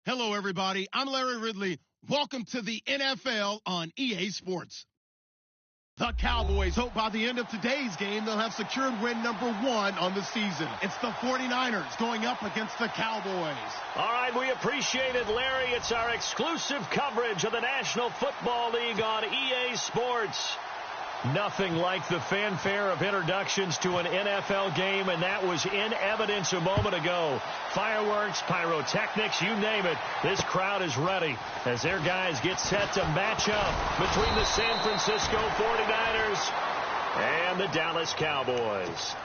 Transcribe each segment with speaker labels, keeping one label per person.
Speaker 1: Hello, everybody. I'm Larry Ridley. Welcome to the NFL on EA Sports. The Cowboys hope by the end of today's game they'll have secured win number 1 on the season. It's the 49ers going up against the Cowboys.
Speaker 2: All right, we appreciate it, Larry. It's our exclusive coverage of the National Football League on EA Sports. Nothing like the fanfare of introductions to an NFL game, and that was in evidence a moment ago. Fireworks, pyrotechnics, you name it. This crowd is ready as their guys get set to match up between the San Francisco 49ers and the Dallas Cowboys.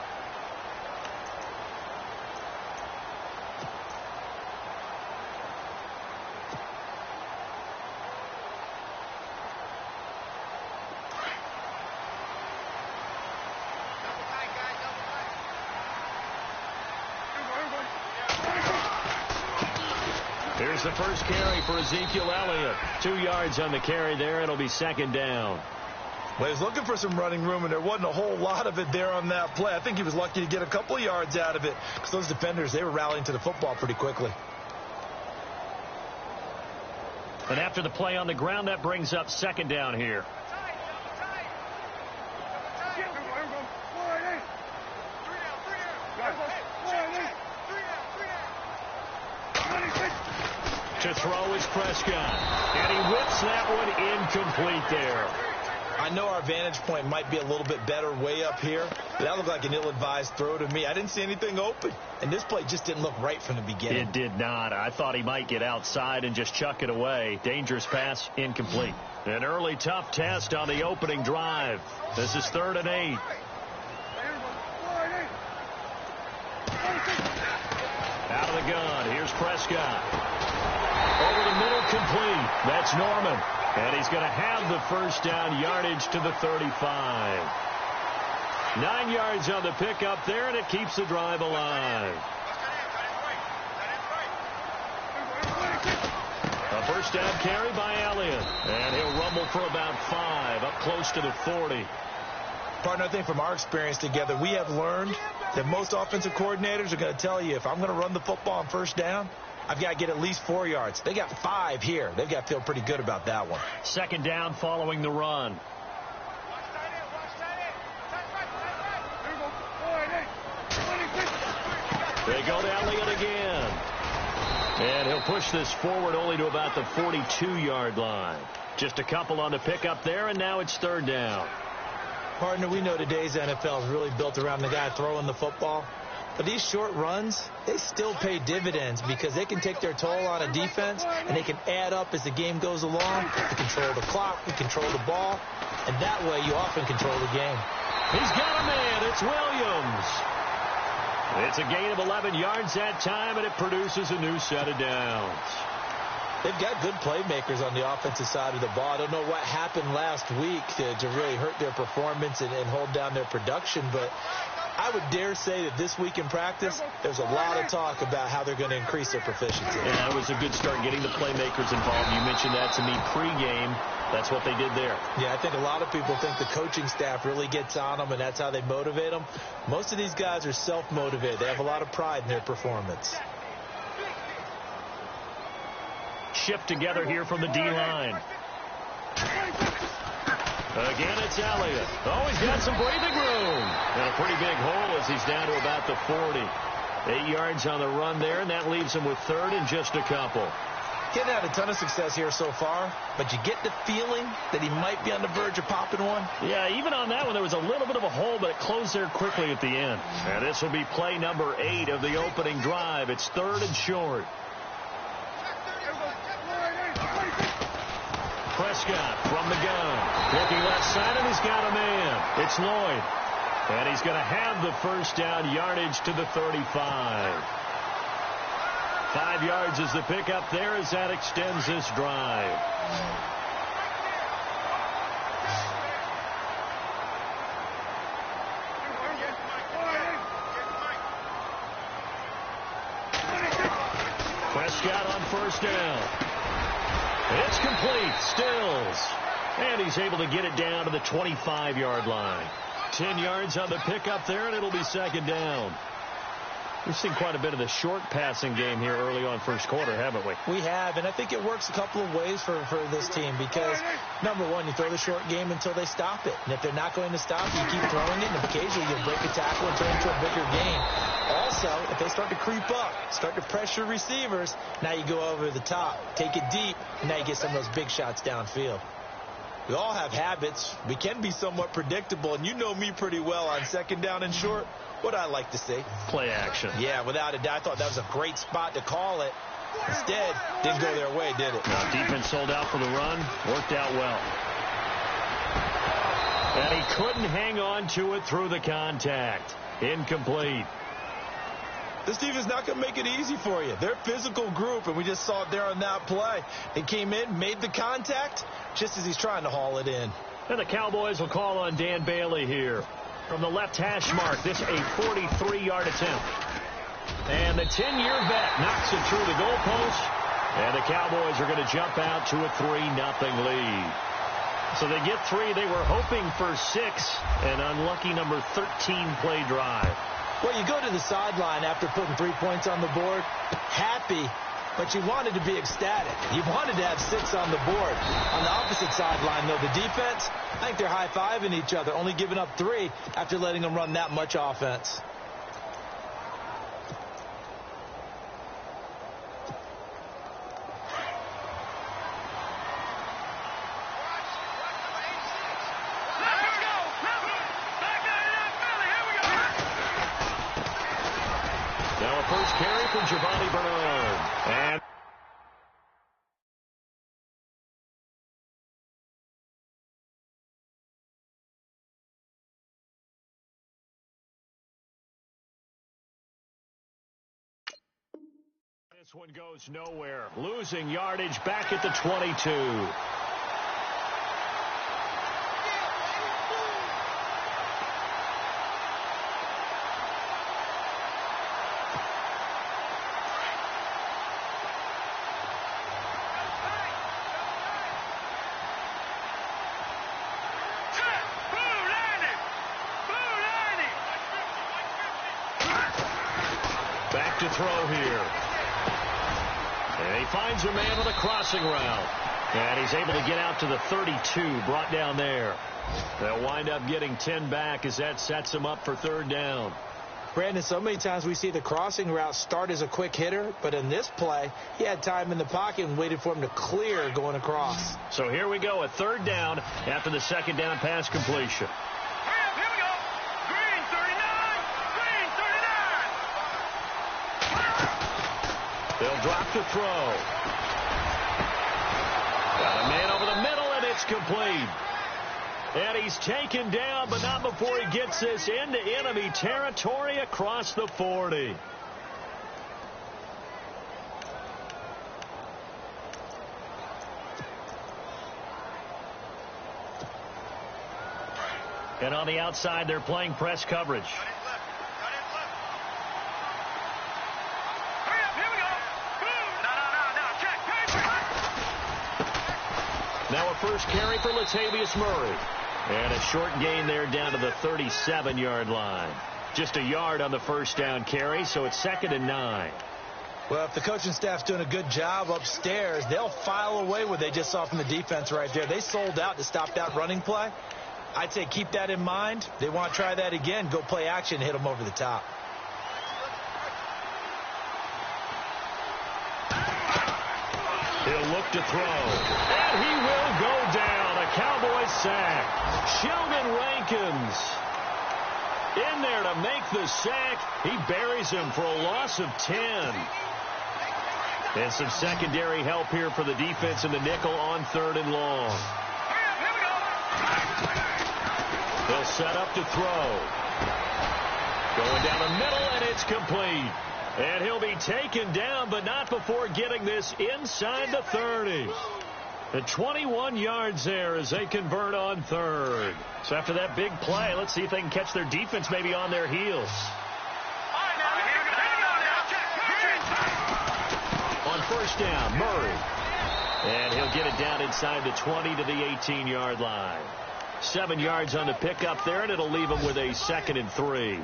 Speaker 2: Here's the first carry for Ezekiel Elliott. 2 yards on the carry there. It'll be second down.
Speaker 3: Well, he was looking for some running room, and there wasn't a whole lot of it there on that play. I think he was lucky to get a couple of yards out of it because those defenders, they were rallying to the football pretty quickly.
Speaker 2: And after the play on the ground, that brings up second down here. To throw is Prescott. And he whips that one incomplete there.
Speaker 3: I know our vantage point might be a little bit better way up here, but that looked like an ill-advised throw to me. I didn't see anything open, and this play just didn't look right from the beginning.
Speaker 2: It did not. I thought he might get outside and just chuck it away. Dangerous pass, incomplete. An early tough test on the opening drive. This is 3rd and 8. Out of the gun. Here's Prescott. Over the middle, complete. That's Norman. And he's going to have the first down yardage to the 35. 9 yards on the pickup there, and it keeps the drive alive. A first down carry by Elliott. And he'll rumble for about 5, up close to the 40.
Speaker 3: Partner, I think from our experience together, we have learned that most offensive coordinators are going to tell you, if I'm going to run the football on first down, I've got to get at least 4 yards. They got 5 here. They've got to feel pretty good about that one.
Speaker 2: Second down following the run. They go to Elliott again. And he'll push this forward only to about the 42-yard line. Just a couple on the pickup there, and now it's 3rd down.
Speaker 3: Partner, we know today's NFL is really built around the guy throwing the football. But these short runs, they still pay dividends because they can take their toll on a defense, and they can add up as the game goes along. You control the clock, you control the ball, and that way you often control the game.
Speaker 2: He's got a man. It's Williams. It's a gain of 11 yards that time, and it produces a new set of downs.
Speaker 3: They've got good playmakers on the offensive side of the ball. I don't know what happened last week to really hurt their performance and hold down their production, but I would dare say that this week in practice, there's a lot of talk about how they're going to increase their proficiency.
Speaker 2: Yeah, it was a good start getting the playmakers involved. You mentioned that to me pregame. That's what they did there.
Speaker 3: Yeah, I think a lot of people think the coaching staff really gets on them, and that's how they motivate them. Most of these guys are self-motivated. They have a lot of pride in their performance.
Speaker 2: Shift together here from the D-line. Again, it's Elliott. Oh, he's got some breathing room. And a pretty big hole as he's down to about the 40. 8 yards on the run there, and that leaves him with 3rd and just a couple.
Speaker 3: Getting had a ton of success here so far, but you get the feeling that he might be on the verge of popping one.
Speaker 2: Yeah, even on that one, there was a little bit of a hole, but it closed there quickly at the end. And this will be play number 8 of the opening drive. It's 3rd and short. Prescott from the gun. Looking left side, and he's got a man. It's Lloyd. And he's going to have the first down yardage to the 35. 5 yards is the pickup there as that extends this drive. Prescott on first down. It's complete. Stills. And he's able to get it down to the 25-yard line. 10 yards on the pickup there, and it'll be second down. We've seen quite a bit of the short passing game here early on first quarter, haven't we?
Speaker 3: We have, and I think it works a couple of ways for this team because, number one, you throw the short game until they stop it. And if they're not going to stop it, you keep throwing it, and occasionally you'll break a tackle and turn it into a bigger game. Also, if they start to creep up, start to pressure receivers, now you go over the top, take it deep, and now you get some of those big shots downfield. We all have habits. We can be somewhat predictable, and you know me pretty well on second down and short. What I like to see.
Speaker 2: Play action.
Speaker 3: Yeah, without a doubt. I thought that was a great spot to call it. Instead, didn't go their way, did it?
Speaker 2: Now, defense sold out for the run. Worked out well. And he couldn't hang on to it through the contact. Incomplete.
Speaker 3: This defense is not going to make it easy for you. They're a physical group, and we just saw it there on that play. They came in, made the contact, just as he's trying to haul it in.
Speaker 2: And the Cowboys will call on Dan Bailey here. From the left hash mark, this a 43-yard attempt. And the 10-year vet knocks it through the goalpost. And the Cowboys are going to jump out to a 3-0 lead. So they get 3. They were hoping for 6. An unlucky number 13 play drive.
Speaker 3: Well, you go to the sideline after putting 3 points on the board, happy, but you wanted to be ecstatic. You wanted to have 6 on the board. On the opposite sideline, though, the defense, I think they're high-fiving each other, only giving up 3 after letting them run that much offense.
Speaker 2: Now a first carry from Giovanni Bernard. And this one goes nowhere. Losing yardage back at the 22. Back to throw here. And he finds a man with a crossing route. And he's able to get out to the 32, brought down there. They'll wind up getting 10 back as that sets him up for third down.
Speaker 3: Brandon, so many times we see the crossing route start as a quick hitter, but in this play, he had time in the pocket and waited for him to clear going across.
Speaker 2: So here we go, a third down after the second down pass completion. They'll drop to throw. Got a man over the middle, and it's complete. And he's taken down, but not before he gets this into enemy territory across the 40. And on the outside, they're playing press coverage. Now a first carry for Latavius Murray. And a short gain there down to the 37-yard line. Just a yard on the first down carry, so it's 2nd and 9.
Speaker 3: Well, if the coaching staff's doing a good job upstairs, they'll file away what they just saw from the defense right there. They sold out to stop that running play. I'd say keep that in mind. They want to try that again. Go play action and hit them over the top.
Speaker 2: He'll look to throw. And he will go down. A Cowboys sack. Sheldon Rankins in there to make the sack. He buries him for a loss of 10. And some secondary help here for the defense in the nickel on 3rd and long. They'll set up to throw. Going down the middle, and it's complete. And he'll be taken down, but not before getting this inside the 30. The 21 yards there as they convert on 3rd. So after that big play, let's see if they can catch their defense maybe on their heels. On first down, Murray. And he'll get it down inside the 20 to the 18-yard line. 7 yards on the pickup there, and it'll leave him with a 2nd and 3.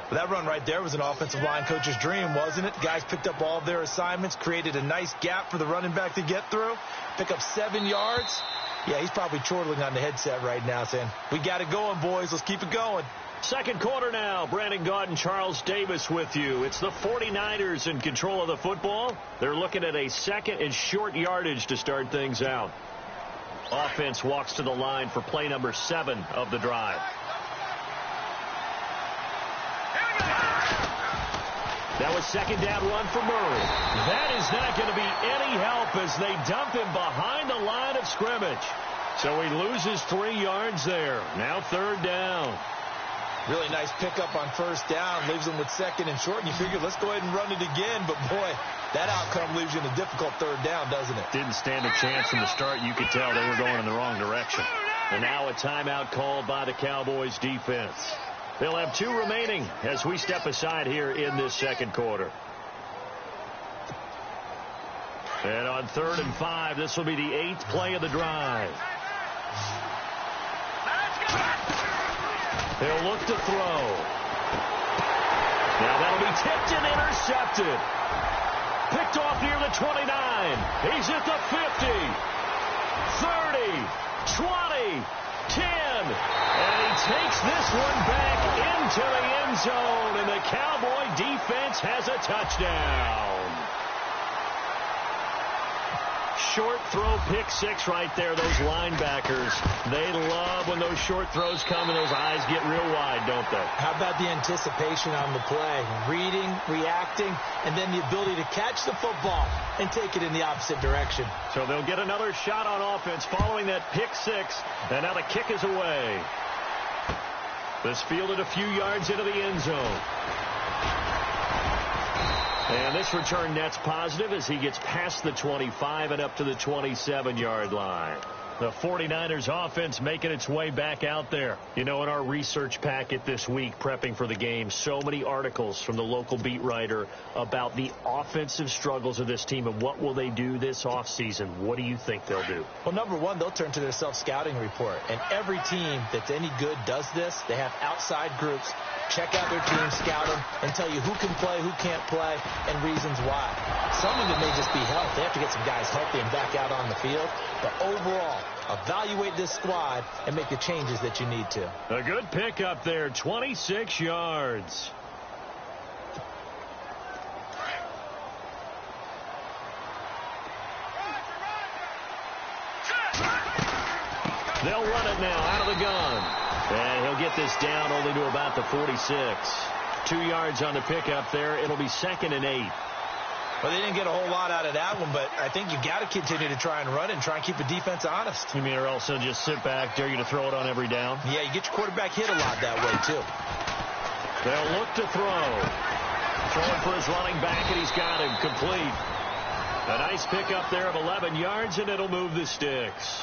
Speaker 3: But that run right there was an offensive line coach's dream, wasn't it? Guys picked up all of their assignments, created a nice gap for the running back to get through, pick up 7 yards. Yeah, he's probably chortling on the headset right now saying, we got it going, boys. Let's keep it going.
Speaker 2: Second quarter now. Brandon Gaudin, Charles Davis with you. It's the 49ers in control of the football. They're looking at a second and short yardage to start things out. Offense walks to the line for play number 7 of the drive. That was second down run for Murray. That is not going to be any help as they dump him behind the line of scrimmage. So he loses 3 yards there. Now third down.
Speaker 3: Really nice pickup on first down. Leaves them with second and short. And you figure, let's go ahead and run it again. But, boy, that outcome leaves you in a difficult third down, doesn't it?
Speaker 2: Didn't stand a chance from the start. You could tell they were going in the wrong direction. And now a timeout called by the Cowboys defense. They'll have 2 remaining as we step aside here in this second quarter. And on 3rd and 5, this will be the 8th play of the drive. They'll look to throw. Now that'll be tipped and intercepted. Picked off near the 29. He's at the 50. 30. 20. 10. And he takes this one back into the end zone. And the Cowboy defense has a touchdown. Short throw, pick 6 right there. Those linebackers, they love when those short throws come and those eyes get real wide, don't they?
Speaker 3: How about the anticipation on the play? Reading, reacting, and then the ability to catch the football and take it in the opposite direction.
Speaker 2: So they'll get another shot on offense following that pick 6, and now the kick is away. This fielded a few yards into the end zone. And this return net's positive as he gets past the 25 and up to the 27-yard line. The 49ers offense making its way back out there. You know, in our research packet this week, prepping for the game, so many articles from the local beat writer about the offensive struggles of this team and what will they do this offseason. What do you think they'll do?
Speaker 3: Well, number one, they'll turn to their self-scouting report. And every team that's any good does this. They have outside groups. Check out their team, scout them, and tell you who can play, who can't play, and reasons why. Some of it may just be health. They have to get some guys healthy and back out on the field. But overall, evaluate this squad and make the changes that you need to.
Speaker 2: A good pickup there, 26 yards. They'll run it now out of the gun. And he'll get this down only to about the 46. 2 yards on the pickup there. It'll be 2nd and 8.
Speaker 3: Well, they didn't get a whole lot out of that one, but I think you got to continue to try and run it and try and keep the defense honest.
Speaker 2: You mean, or else they'll just sit back, dare you to throw it on every down?
Speaker 3: Yeah, you get your quarterback hit a lot that way, too.
Speaker 2: They'll look to throw. Throwing for his running back, and he's got him complete. A nice pickup there of 11 yards, and it'll move the sticks.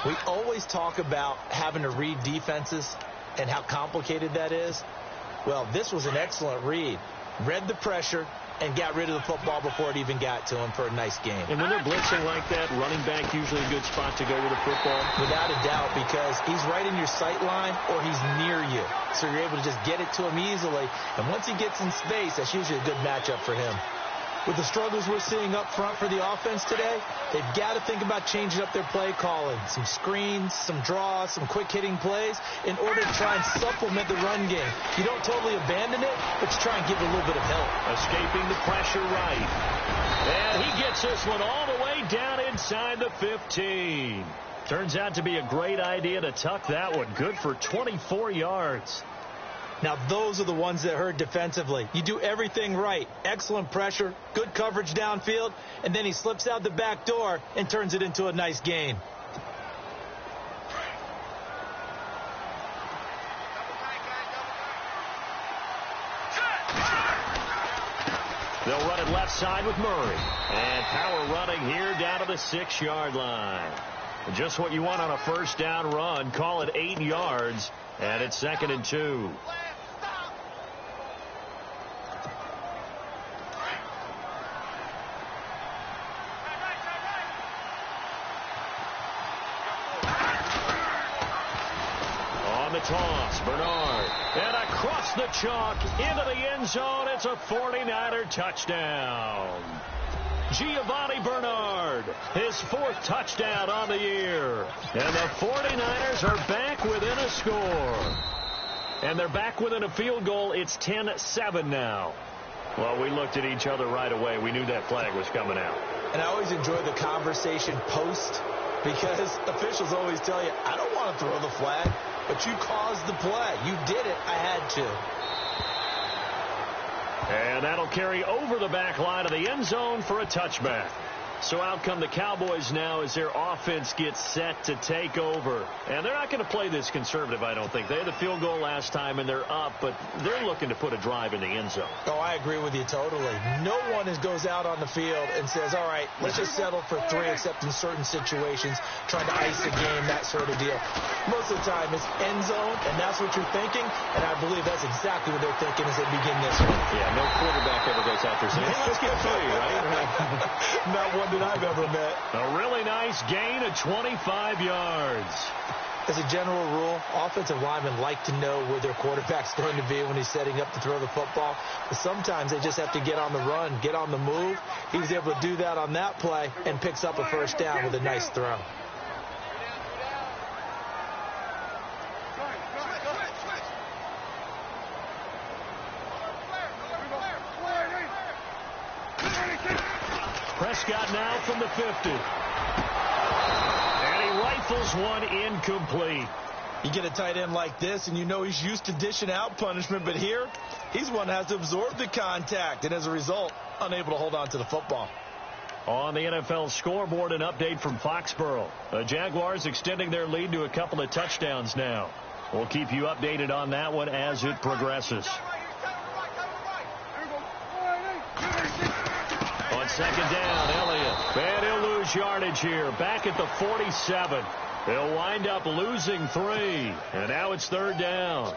Speaker 3: We always talk about having to read defenses and how complicated that is. Well, this was an excellent read. Read the pressure and got rid of the football before it even got to him for a nice game.
Speaker 2: And when they're blitzing like that, running back usually a good spot to go with the football?
Speaker 3: Without a doubt, because he's right in your sight line or he's near you. So you're able to just get it to him easily. And once he gets in space, that's usually a good matchup for him. With the struggles we're seeing up front for the offense today, they've got to think about changing up their play calling. Some screens, some draws, some quick-hitting plays in order to try and supplement the run game. You don't totally abandon it, but you try and give it a little bit of help.
Speaker 2: Escaping the pressure right. And he gets this one all the way down inside the 15. Turns out to be a great idea to tuck that one. Good for 24 yards.
Speaker 3: Now, those are the ones that hurt defensively. You do everything right. Excellent pressure, good coverage downfield, and then he slips out the back door and turns it into a nice gain.
Speaker 2: They'll run it left side with Murray. And power running here down to the 6-yard line. Just what you want on a first down run. Call it 8 yards, and it's 2nd and 2. toss. Bernard. And across the chalk into the end zone. It's a 49er touchdown. Giovanni Bernard, his 4th touchdown on the year. And the 49ers are back within a score. And they're back within a field goal. It's 10-7 now. Well, we looked at each other right away. We knew that flag was coming out.
Speaker 3: And I always enjoy the conversation post, because officials always tell you, I don't want to throw the flag, but you caused the play. You did it. I had to.
Speaker 2: And that'll carry over the back line of the end zone for a touchback. So out come the Cowboys now as their offense gets set to take over. And they're not going to play this conservative, I don't think. They had the field goal last time, and they're up, but they're looking to put a drive in the end zone.
Speaker 3: Oh, I agree with you totally. No one goes out on the field and says, all right, let's just settle for 3, except in certain situations, trying to ice the game, that sort of deal. Most of the time, it's end zone, and that's what you're thinking, and I believe that's exactly what they're thinking as they begin this one.
Speaker 2: Yeah, no quarterback ever goes out there saying, hey, let's get 3, right?
Speaker 3: Not one that I've ever met.
Speaker 2: A really nice gain of 25 yards.
Speaker 3: As a general rule, offensive linemen like to know where their quarterback's going to be when he's setting up to throw the football. But sometimes they just have to get on the run, get on the move. He was able to do that on that play and picks up a first down with a nice throw.
Speaker 2: Prescott now from the 50. And he rifles one incomplete.
Speaker 3: You get a tight end like this, and you know he's used to dishing out punishment, but here, he's one that has to absorb the contact, and as a result, unable to hold on to the football.
Speaker 2: On the NFL scoreboard, an update from Foxborough. The Jaguars extending their lead to a couple of touchdowns now. We'll keep you updated on that one as it progresses. On second down, Elliott. And he'll lose yardage here. Back at the 47. He'll wind up losing 3. And now it's third down.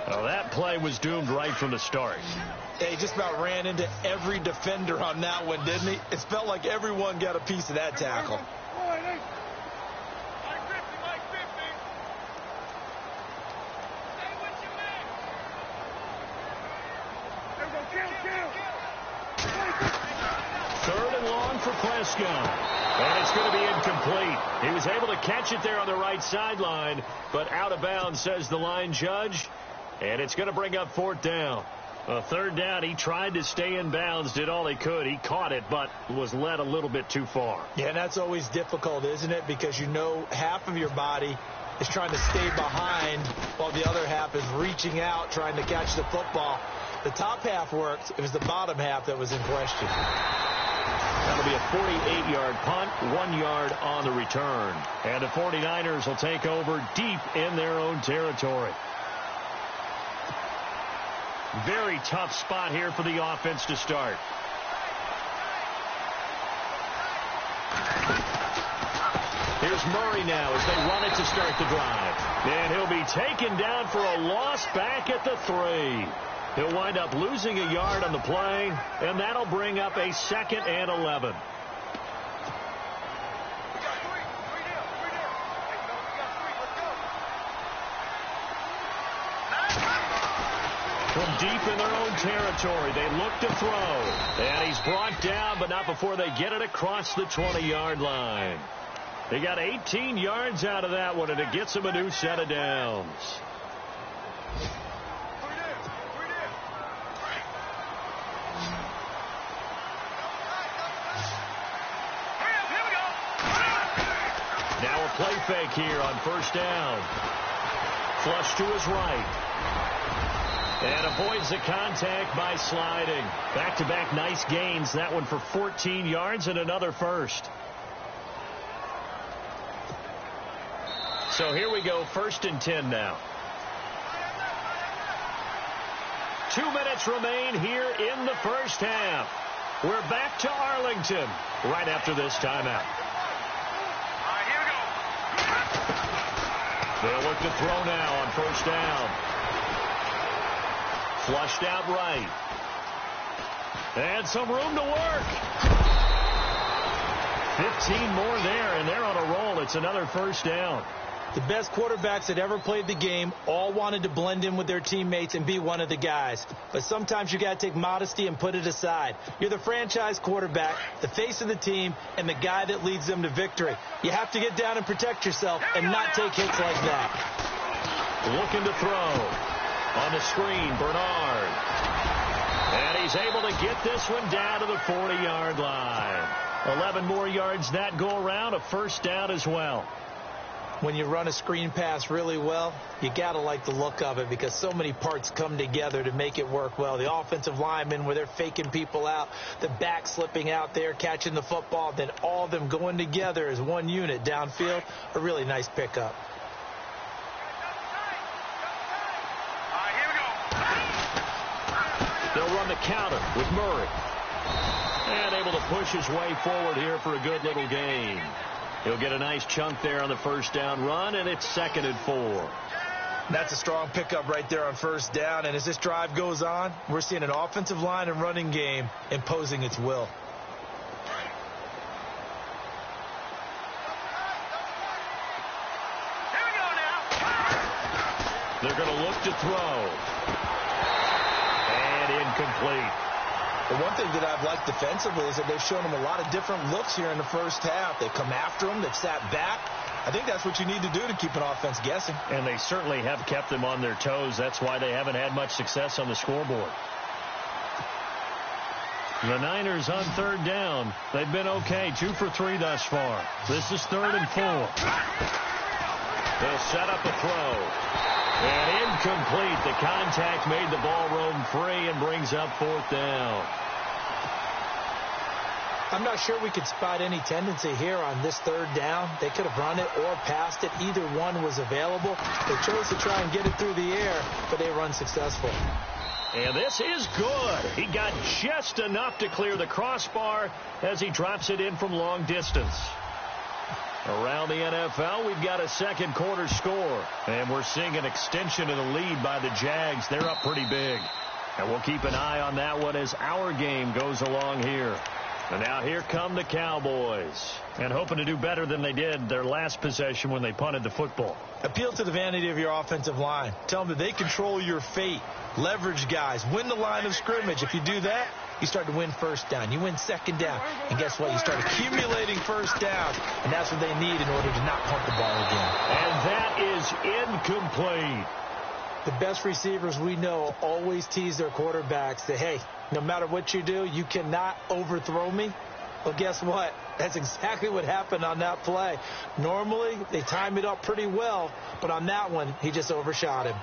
Speaker 2: Well, that play was doomed right from the start.
Speaker 3: He just about ran into every defender on that one, didn't he? It felt like everyone got a piece of that tackle.
Speaker 2: Third and long for Prescott. And it's going to be incomplete. He was able to catch it there on the right sideline, but out of bounds, says the line judge. And it's going to bring up fourth down. Third down, he tried to stay in bounds, did all he could. He caught it, but was led a little bit too far.
Speaker 3: Yeah, and that's always difficult, isn't it? Because you know half of your body is trying to stay behind while the other half is reaching out, trying to catch the football. The top half worked. It was the bottom half that was in question.
Speaker 2: That'll be a 48-yard punt, 1 yard on the return. And the 49ers will take over deep in their own territory. Very tough spot here for the offense to start. Here's Murray now as they run it to start the drive. And he'll be taken down for a loss back at the 3. He'll wind up losing a yard on the play, and that'll bring up a 2nd and 11. From deep in their own territory, they look to throw. And he's brought down, but not before they get it across the 20-yard line. They got 18 yards out of that one, and it gets them a new set of downs. Now a play fake here on first down. Flush to his right. And avoids the contact by sliding. Back-to-back nice gains. That one for 14 yards and another first. So here we go, 1st and 10 now. 2 minutes remain here in the first half. We're back to Arlington right after this timeout. They'll look to throw now on first down. Flushed out right. And some room to work. 15 more there, and they're on a roll. It's another first down.
Speaker 3: The best quarterbacks that ever played the game all wanted to blend in with their teammates and be one of the guys. But sometimes you got to take modesty and put it aside. You're the franchise quarterback, the face of the team, and the guy that leads them to victory. You have to get down and protect yourself and not take hits like that.
Speaker 2: Looking to throw. On the screen, Bernard. And he's able to get this one down to the 40-yard line. 11 more yards that go around, a first down as well.
Speaker 3: When you run a screen pass really well, you got to like the look of it because so many parts come together to make it work well. The offensive linemen, where they're faking people out, the back slipping out there, catching the football, then all of them going together as one unit downfield, a really nice pickup.
Speaker 2: They'll run the counter with Murray. And able to push his way forward here for a good little gain. He'll get a nice chunk there on the first down run, and it's 2nd and 4.
Speaker 3: That's a strong pickup right there on first down, and as this drive goes on, we're seeing an offensive line and running game imposing its will.
Speaker 2: They're going to look to throw. And incomplete.
Speaker 3: The one thing that I've liked defensively is that they've shown them a lot of different looks here in the first half. They've come after them. They've sat back. I think that's what you need to do to keep an offense guessing.
Speaker 2: And they certainly have kept them on their toes. That's why they haven't had much success on the scoreboard. The Niners on third down. They've been okay. 2 for 3 thus far. This is 3rd and 4. They'll set up a throw. And incomplete. The contact made the ball roam free and brings up 4th down.
Speaker 3: I'm not sure we could spot any tendency here on this 3rd down. They could have run it or passed it. Either one was available. They chose to try and get it through the air, but they were unsuccessful.
Speaker 2: And this is good. He got just enough to clear the crossbar as he drops it in from long distance. Around the NFL, we've got a second quarter score. And we're seeing an extension of the lead by the Jags. They're up pretty big. And we'll keep an eye on that one as our game goes along here. And now here come the Cowboys. And hoping to do better than they did their last possession when they punted the football.
Speaker 3: Appeal to the vanity of your offensive line. Tell them that they control your fate. Leverage guys. Win the line of scrimmage. If you do that, you start to win first down. You win second down. And guess what? You start accumulating first downs. And that's what they need in order to not punt the ball again.
Speaker 2: And that is incomplete.
Speaker 3: The best receivers we know always tease their quarterbacks that, hey, no matter what you do, you cannot overthrow me. Well, guess what? That's exactly what happened on that play. Normally, they time it up pretty well, but on that one, he just overshot him.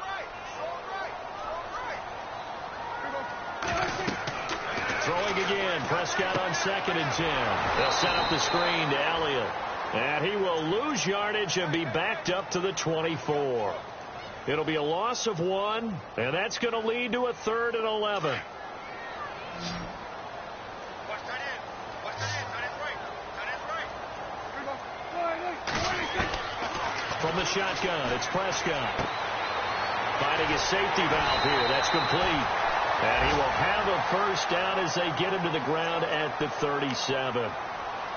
Speaker 2: Throwing again. Prescott on 2nd and 10. They'll set up the screen to Elliott. And he will lose yardage and be backed up to the 24. It'll be a loss of 1, and that's going to lead to a 3rd and 11. From the shotgun, it's Prescott. Finding his safety valve here. That's complete. And he will have a first down as they get him to the ground at the 37.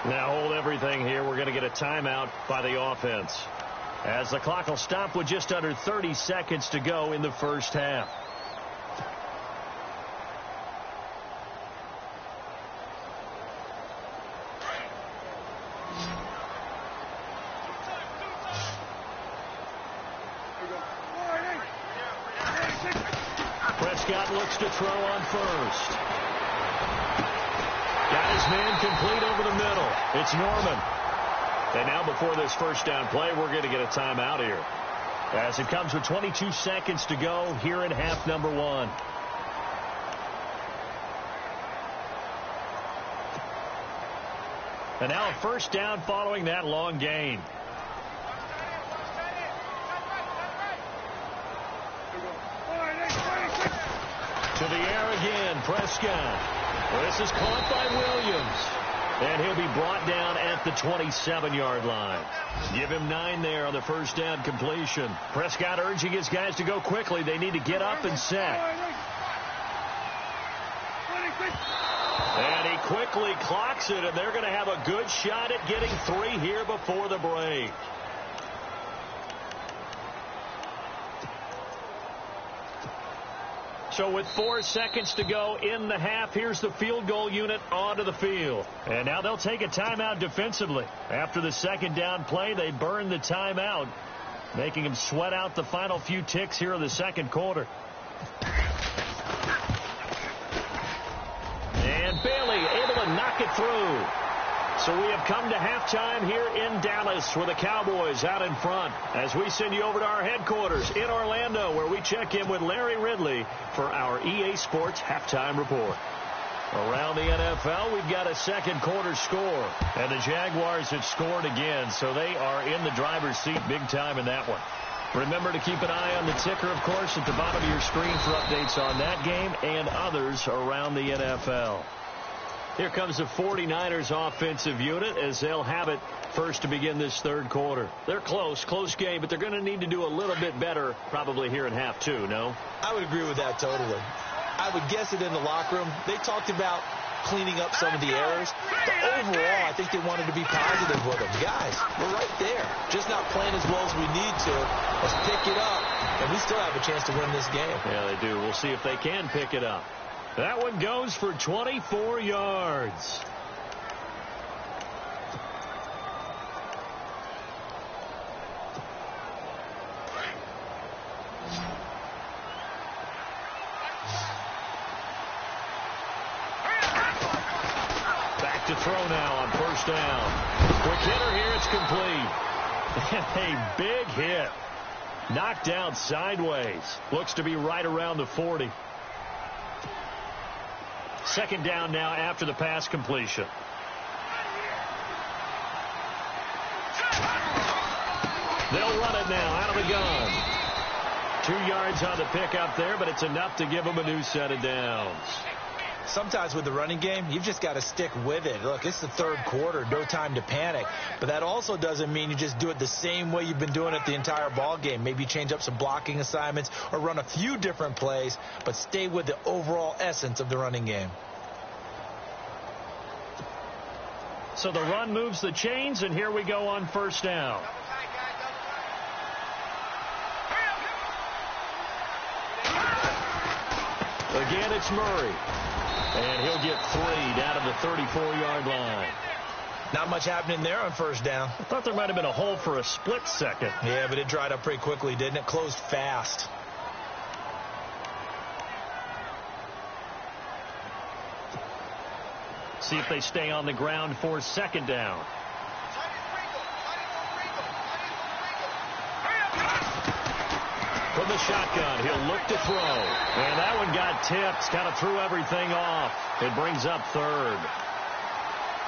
Speaker 2: Now hold everything here. We're going to get a timeout by the offense, as the clock will stop with just under 30 seconds to go in the first half. Prescott looks to throw on first. Got his man complete over the middle. It's Norman. And now before this first down play, we're going to get a timeout here, as it comes with 22 seconds to go here in half number 1. And now a first down following that long gain. To the air again, Prescott. This is caught by Williams. And he'll be brought down at the 27-yard line. Give him 9 there on the first down completion. Prescott urging his guys to go quickly. They need to get up and set. And he quickly clocks it, and they're going to have a good shot at getting 3 here before the break. So with 4 seconds to go in the half, here's the field goal unit onto the field. And now they'll take a timeout defensively. After the second down play, they burn the timeout, making them sweat out the final few ticks here in the second quarter. And Bailey able to knock it through. So we have come to halftime here in Dallas with the Cowboys out in front as we send you over to our headquarters in Orlando where we check in with Larry Ridley for our EA Sports Halftime Report. Around the NFL, we've got a second quarter score, and the Jaguars have scored again, so they are in the driver's seat big time in that one. Remember to keep an eye on the ticker, of course, at the bottom of your screen for updates on that game and others around the NFL. Here comes the 49ers offensive unit as they'll have it first to begin this third quarter. They're close game, but they're going to need to do a little bit better probably here in half two, no?
Speaker 3: I would agree with that totally. I would guess it in the locker room. They talked about cleaning up some of the errors, but overall I think they wanted to be positive with them. Guys, we're right there. Just not playing as well as we need to. Let's pick it up, and we still have a chance to win this game.
Speaker 2: Yeah, they do. We'll see if they can pick it up. That one goes for 24 yards. Back to throw now on first down. Quick hitter here, it's complete. And a big hit. Knocked down sideways. Looks to be right around the 40. Second down now after the pass completion. They'll run it now out of the gun. 2 yards on the pickup there, but it's enough to give them a new set of downs.
Speaker 3: Sometimes with the running game, you've just got to stick with it. Look, it's the third quarter, no time to panic. But that also doesn't mean you just do it the same way you've been doing it the entire ball game. Maybe change up some blocking assignments or run a few different plays, but stay with the overall essence of the running game.
Speaker 2: So the run moves the chains, and here we go on first down. Again, it's Murray. And he'll get 3 down to the 34-yard line.
Speaker 3: Not much happening there on first down.
Speaker 2: I thought there might have been a hole for a split second.
Speaker 3: Yeah, but it dried up pretty quickly, didn't it? Closed fast.
Speaker 2: See if they stay on the ground for second down. From the shotgun, he'll look to throw. And that one got tipped, kind of threw everything off. It brings up third.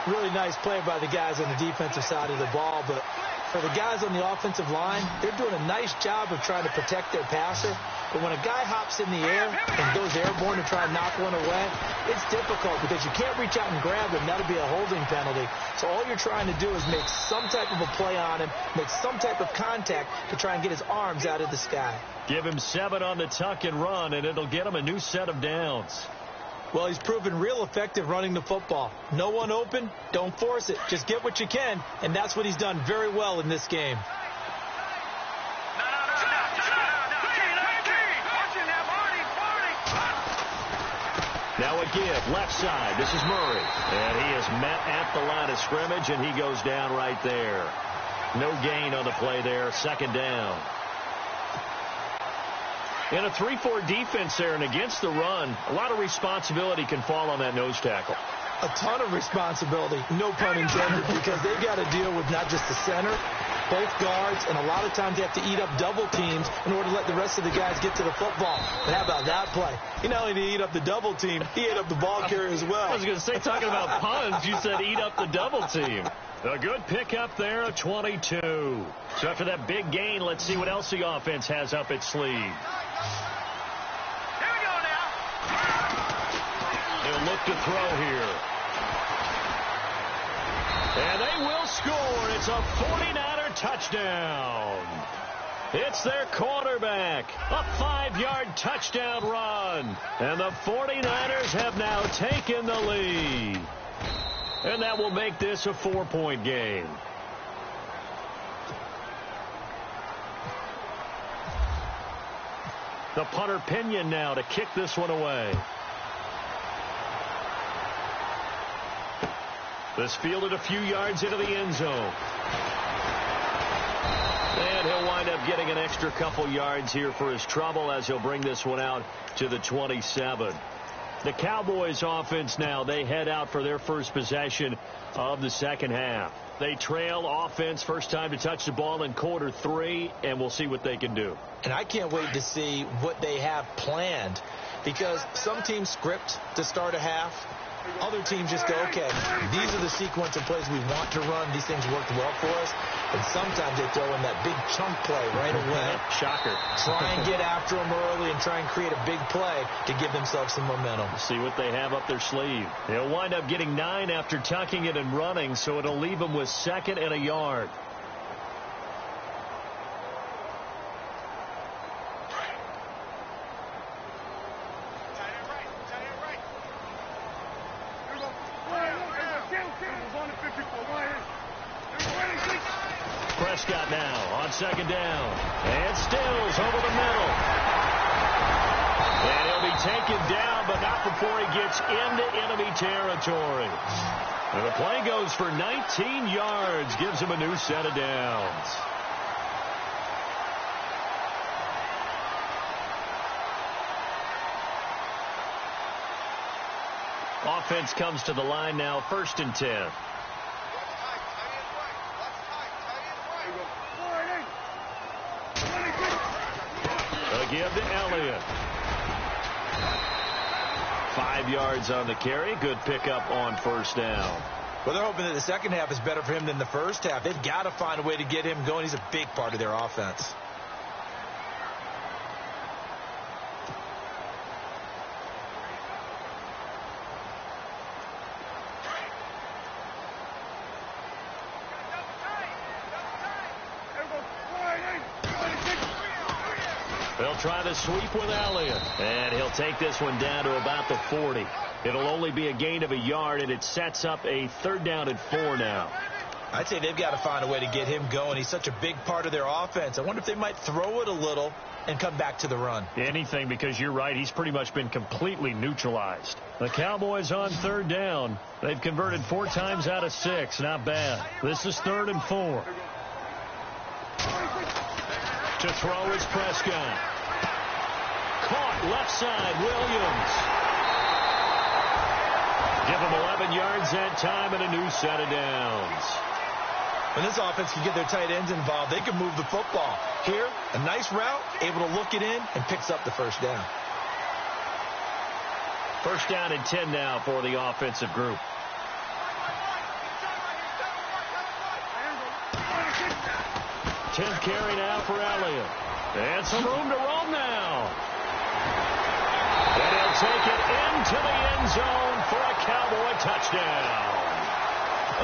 Speaker 3: Really nice play by the guys on the defensive side of the ball, but for the guys on the offensive line, they're doing a nice job of trying to protect their passer. But when a guy hops in the air and goes airborne to try and knock one away, it's difficult because you can't reach out and grab him. That'll be a holding penalty. So all you're trying to do is make some type of a play on him, make some type of contact to try and get his arms out of the sky.
Speaker 2: Give him 7 on the tuck and run, and it'll get him a new set of downs.
Speaker 3: Well, he's proven real effective running the football. No one open, don't force it. Just get what you can, and that's what he's done very well in this game.
Speaker 2: Now a give, left side. This is Murray. And he is met at the line of scrimmage, and he goes down right there. No gain on the play there, second down. In a 3-4 defense there and against the run, a lot of responsibility can fall on that nose tackle.
Speaker 3: A ton of responsibility, no pun intended, because they've got to deal with not just the center, both guards, and a lot of times they have to eat up double teams in order to let the rest of the guys get to the football. But how about that play? He not only did he eat up the double team, he ate up the ball carrier as well.
Speaker 2: I was going to say, talking about puns, you said eat up the double team. A good pickup there, a 22. So after that big gain, let's see what else the offense has up its sleeve.
Speaker 4: Here we go now.
Speaker 2: They'll look to throw here. And they will score. It's a 49er touchdown. It's their quarterback. A 5-yard touchdown run. And the 49ers have now taken the lead. And that will make this a 4-point game. The punter Pinion now to kick this one away. This fielded a few yards into the end zone. And he'll wind up getting an extra couple yards here for his trouble as he'll bring this one out to the 27. The Cowboys offense now, they head out for their first possession of the second half. They trail offense, first time to touch the ball in quarter 3, and we'll see what they can do.
Speaker 3: And I can't wait to see what they have planned, because some teams script to start a half. Other teams just go, okay, these are the sequence of plays we want to run. These things worked well for us. And sometimes they throw in that big chunk play right away.
Speaker 2: Shocker.
Speaker 3: Try and get after them early and try and create a big play to give themselves some momentum.
Speaker 2: See what they have up their sleeve. They'll wind up getting 9 after tucking it and running, so it'll leave them with 2nd and a yard. Prescott now on 2nd down. And Stills over the middle. And he'll be taken down, but not before he gets into enemy territory. And the play goes for 19 yards. Gives him a new set of downs. Offense comes to the line now, 1st and 10. Give to Elliott. 5 yards on the carry. Good pickup on 1st down.
Speaker 3: Well, they're hoping that the second half is better for him than the first half. They've got to find a way to get him going. He's a big part of their offense.
Speaker 2: They'll try the sweep with Elliott. And he'll take this one down to about the 40. It'll only be a gain of a yard, and it sets up a 3rd down and 4 now.
Speaker 3: I'd say they've got to find a way to get him going. He's such a big part of their offense. I wonder if they might throw it a little and come back to the run.
Speaker 2: Anything, because you're right. He's pretty much been completely neutralized. The Cowboys on 3rd down. They've converted 4 times out of 6. Not bad. This is 3rd and 4. To throw is Prescott. Caught left side, Williams. Give him 11 yards that time and a new set of downs.
Speaker 3: When this offense can get their tight ends involved, they can move the football. Here, a nice route, able to look it in, and picks up the 1st down.
Speaker 2: 1st down and 10 now for the offensive group. Tenth carry now for Elliott. And some room to roam now. And he'll take it into the end zone for a Cowboy touchdown.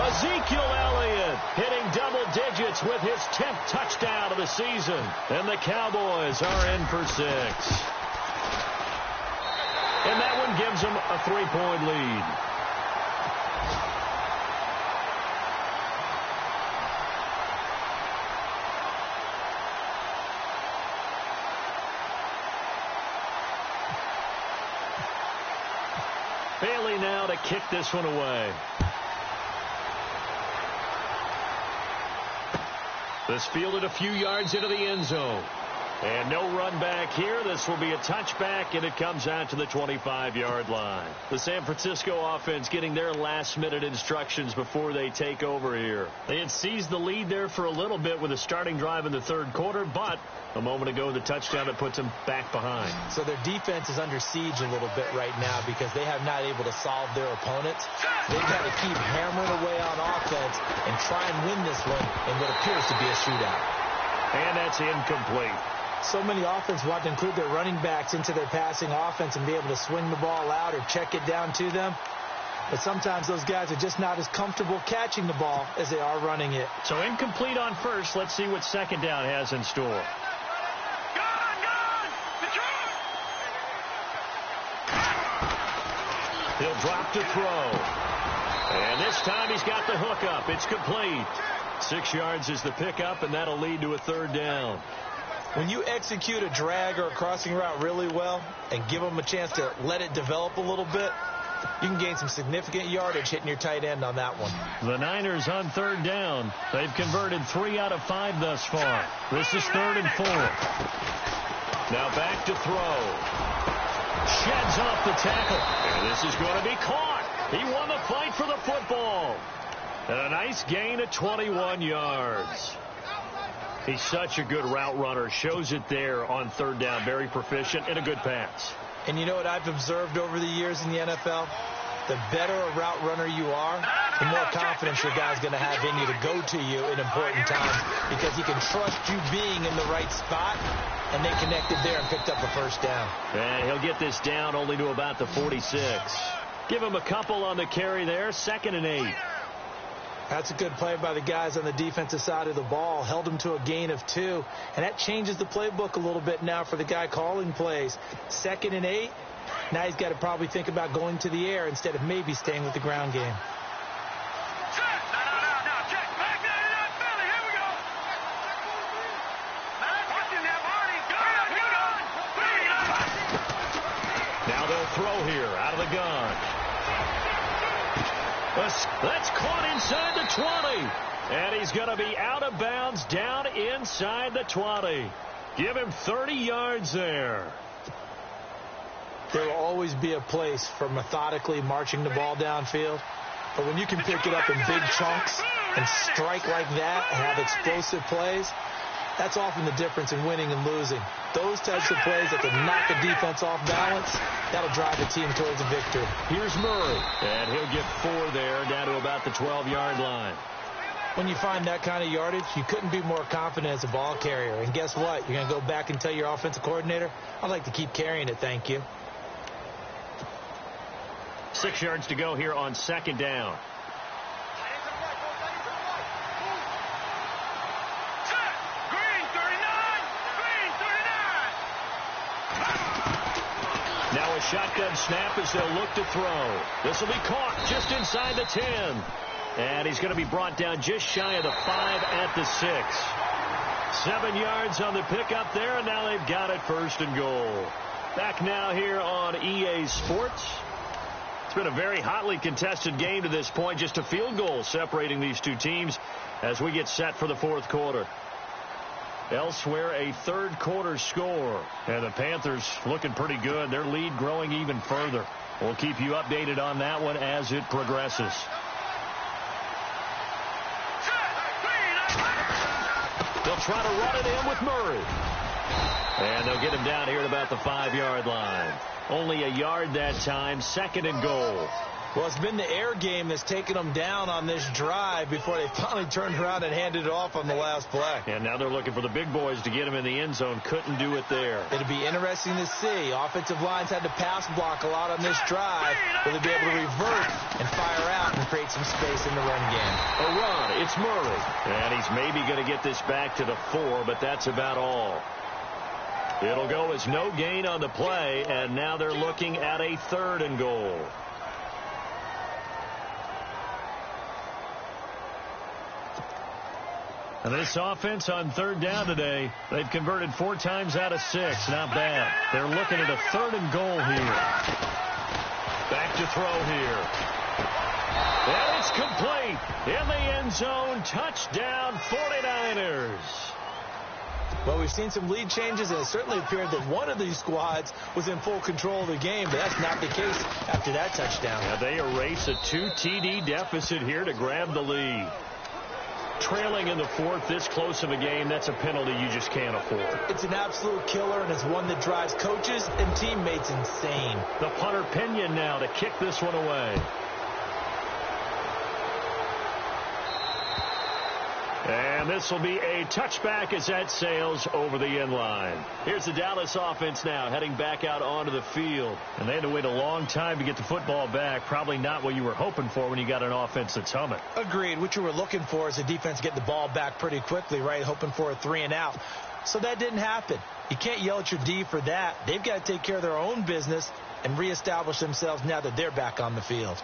Speaker 2: Ezekiel Elliott hitting double digits with his 10th touchdown of the season. And the Cowboys are in for 6. And that one gives them a 3-point lead. Bailey now to kick this one away. This fielded a few yards into the end zone. And no run back here. This will be a touchback, and it comes out to the 25-yard line. The San Francisco offense getting their last-minute instructions before they take over here. They had seized the lead there for a little bit with a starting drive in the 3rd quarter, but a moment ago the touchdown that puts them back behind.
Speaker 3: So their defense is under siege a little bit right now because they have not able to solve their opponents. They've got to keep hammering away on offense and try and win this one in what appears to be a shootout.
Speaker 2: And that's incomplete.
Speaker 3: So many offense want to include their running backs into their passing offense and be able to swing the ball out or check it down to them. But sometimes those guys are just not as comfortable catching the ball as they are running it.
Speaker 2: So incomplete on 1st. Let's see what 2nd down has in store. He'll drop to throw. And this time he's got the hook up. It's complete. 6 yards is the pickup, and that'll lead to a 3rd down.
Speaker 3: When you execute a drag or a crossing route really well and give them a chance to let it develop a little bit, you can gain some significant yardage hitting your tight end on that one.
Speaker 2: The Niners on third down. They've converted 3 out of 5 thus far. This is 3rd and 4. Now back to throw. Sheds off the tackle. And this is going to be caught. He won the fight for the football. And a nice gain of 21 yards. He's such a good route runner. Shows it there on third down. Very proficient and a good pass.
Speaker 3: And you know what I've observed over the years in the NFL? The better a route runner you are, the more confidence your guy's going to have in you to go to you in important times because he can trust you being in the right spot, and they connected there and picked up a first down.
Speaker 2: And he'll get this down only to about the 46. Give him a couple on the carry there. 2nd and 8.
Speaker 3: That's a good play by the guys on the defensive side of the ball. Held him to a gain of 2. And that changes the playbook a little bit now for the guy calling plays. 2nd and 8. Now he's got to probably think about going to the air instead of maybe staying with the ground game.
Speaker 2: Now they'll throw here out of the gun. That's caught inside the 20. And he's going to be out of bounds down inside the 20. Give him 30 yards there.
Speaker 3: There will always be a place for methodically marching the ball downfield. But when you can pick it up in big chunks and strike like that and have explosive plays, that's often the difference in winning and losing. Those types of plays that can knock a defense off balance, that'll drive the team towards a victory.
Speaker 2: Here's Murray, and he'll get 4 there, down to about the 12-yard line.
Speaker 3: When you find that kind of yardage, you couldn't be more confident as a ball carrier. And guess what? You're going to go back and tell your offensive coordinator, I'd like to keep carrying it, thank you.
Speaker 2: 6 yards to go here on 2nd down. Now a shotgun snap as they'll look to throw. This will be caught just inside the 10. And he's going to be brought down just shy of the 5 at the 6. 7 yards on the pickup there, and now they've got it 1st and goal. Back now here on EA Sports. It's been a very hotly contested game to this point. Just a field goal separating these two teams as we get set for the 4th quarter. Elsewhere, a 3rd quarter score. And the Panthers looking pretty good. Their lead growing even further. We'll keep you updated on that one as it progresses. They'll try to run it in with Murray. And they'll get him down here at about the 5-yard line. Only a yard that time. 2nd and goal.
Speaker 3: Well, it's been the air game that's taken them down on this drive before they finally turned around and handed it off on the last play.
Speaker 2: And now they're looking for the big boys to get him in the end zone. Couldn't do it there.
Speaker 3: It'll be interesting to see. Offensive lines had to pass block a lot on this drive. Will they be able to revert and fire out and create some space in the run game?
Speaker 2: A run. It's Murray. And he's maybe going to get this back to the 4, but that's about all. It'll go as no gain on the play, and now they're looking at a 3rd and goal. And this offense on 3rd down today, they've converted 4 times out of 6. Not bad. They're looking at a 3rd and goal here. Back to throw here. And it's complete. In the end zone. Touchdown 49ers.
Speaker 3: Well, we've seen some lead changes, and it certainly appeared that one of these squads was in full control of the game, but that's not the case after that touchdown.
Speaker 2: Yeah, they erase a 2 TD deficit here to grab the lead. Trailing in the 4th, this close of a game, that's a penalty you just can't afford.
Speaker 3: It's an absolute killer, and it's one that drives coaches and teammates insane.
Speaker 2: The punter Pinion now to kick this one away. And this will be a touchback as that sails over the end line. Here's the Dallas offense now heading back out onto the field. And they had to wait a long time to get the football back. Probably not what you were hoping for when you got an offense that's humming.
Speaker 3: Agreed. What you were looking for is a defense getting the ball back pretty quickly, right? Hoping for a 3 and out. So that didn't happen. You can't yell at your D for that. They've got to take care of their own business and reestablish themselves now that they're back on the field.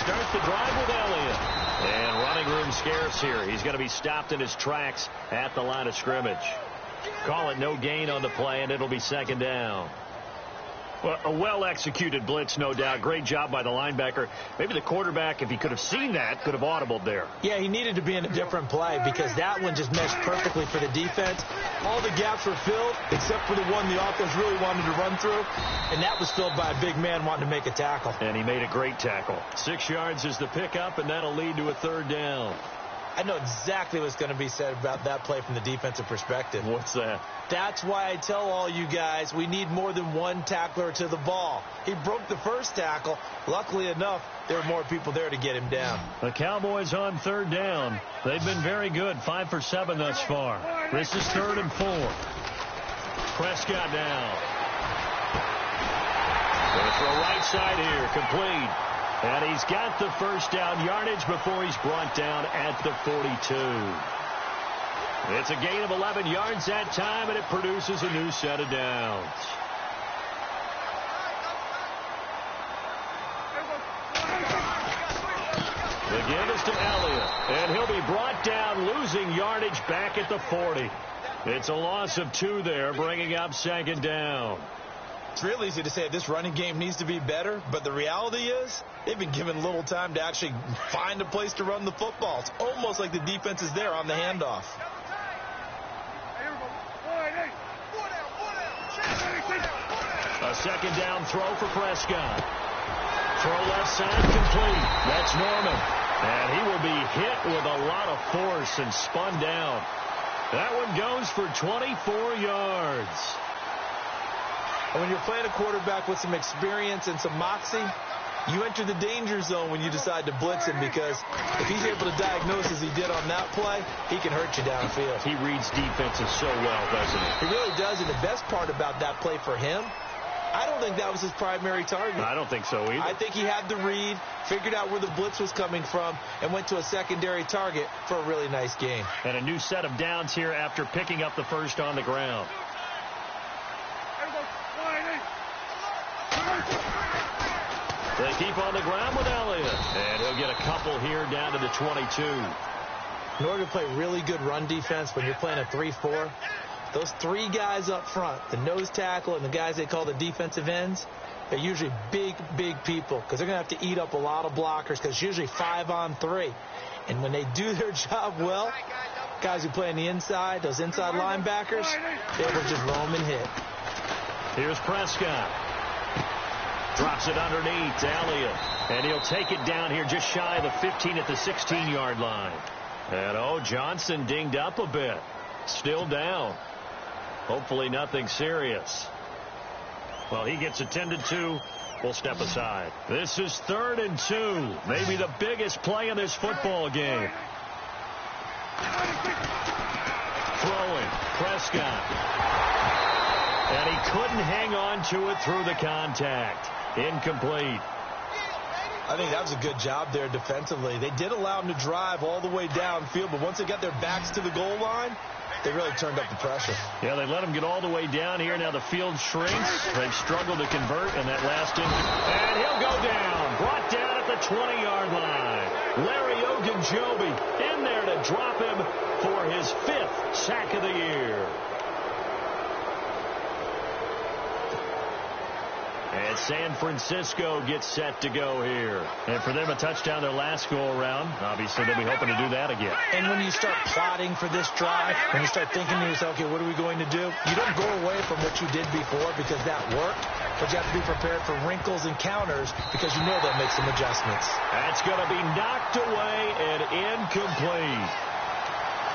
Speaker 2: start the drive with Elliott. And running room scarce here. He's going to be stopped in his tracks at the line of scrimmage. Call it no gain on the play, and it'll be second down. Well, a well-executed blitz, no doubt. Great job by the linebacker. Maybe the quarterback, if he could have seen that, could have audibled there.
Speaker 3: Yeah, he needed to be in a different play because that one just meshed perfectly for the defense. All the gaps were filled except for the one the offense really wanted to run through, and that was filled by a big man wanting to make a tackle.
Speaker 2: And he made a great tackle. 6 yards is the pickup, and that'll lead to a third down.
Speaker 3: I know exactly what's going to be said about that play from the defensive perspective.
Speaker 2: What's that?
Speaker 3: That's why I tell all you guys we need more than one tackler to the ball. He broke the first tackle. Luckily enough, there were more people there to get him down.
Speaker 2: The Cowboys on third down. They've been very good, 5 for 7 thus far. This is 3rd and 4. Prescott down. Going to throw right side here, complete. And he's got the first down yardage before he's brought down at the 42. It's a gain of 11 yards that time, and it produces a new set of downs. The give is to Elliott, and he'll be brought down, losing yardage back at the 40. It's a loss of 2 there, bringing up second down.
Speaker 3: It's real easy to say this running game needs to be better, but the reality is they've been given little time to actually find a place to run the football. It's almost like the defense is there on the handoff.
Speaker 2: A second down throw for Prescott. Throw left side complete. That's Norman. And he will be hit with a lot of force and spun down. That one goes for 24 yards.
Speaker 3: And when you're playing a quarterback with some experience and some moxie, you enter the danger zone when you decide to blitz him, because if he's able to diagnose as he did on that play, he can hurt you downfield.
Speaker 2: He reads defenses so well, doesn't he?
Speaker 3: He really does, and the best part about that play for him, I don't think that was his primary target.
Speaker 2: I don't think so either.
Speaker 3: I think he had the read, figured out where the blitz was coming from, and went to a secondary target for a really nice gain.
Speaker 2: And a new set of downs here after picking up the first on the ground. They keep on the ground with Elliott, and he'll get a couple here down to the 22.
Speaker 3: In order to play really good run defense when you're playing a 3-4, those 3 guys up front, the nose tackle and the guys they call the defensive ends, they're usually big, big people because they're going to have to eat up a lot of blockers because it's usually 5-on-3. And when they do their job well, guys who play on the inside, those inside linebackers, they will just roam and hit.
Speaker 2: Here's Prescott. Drops it underneath to Elliott. And he'll take it down here just shy of the 15 at the 16-yard line. And, Johnson dinged up a bit. Still down. Hopefully nothing serious. Well, he gets attended to. We'll step aside. This is 3rd and 2. Maybe the biggest play in this football game. Throwing. Prescott. And he couldn't hang on to it through the contact. Incomplete.
Speaker 3: I think that was a good job there defensively. They did allow him to drive all the way downfield, but once they got their backs to the goal line, they really turned up the pressure.
Speaker 2: Yeah, they let him get all the way down here. Now the field shrinks. They've struggled to convert in that last inning. And he'll go down. Brought down at the 20-yard line. Larry Ogunjobi in there to drop him for his 5th sack of the year. And San Francisco gets set to go here. And for them, a touchdown their last go-around. Obviously, they'll be hoping to do that again.
Speaker 3: And when you start plotting for this drive, when you start thinking to yourself, okay, what are we going to do? You don't go away from what you did before because that worked, but you have to be prepared for wrinkles and counters because you know they'll make some adjustments.
Speaker 2: That's going to be knocked away and incomplete.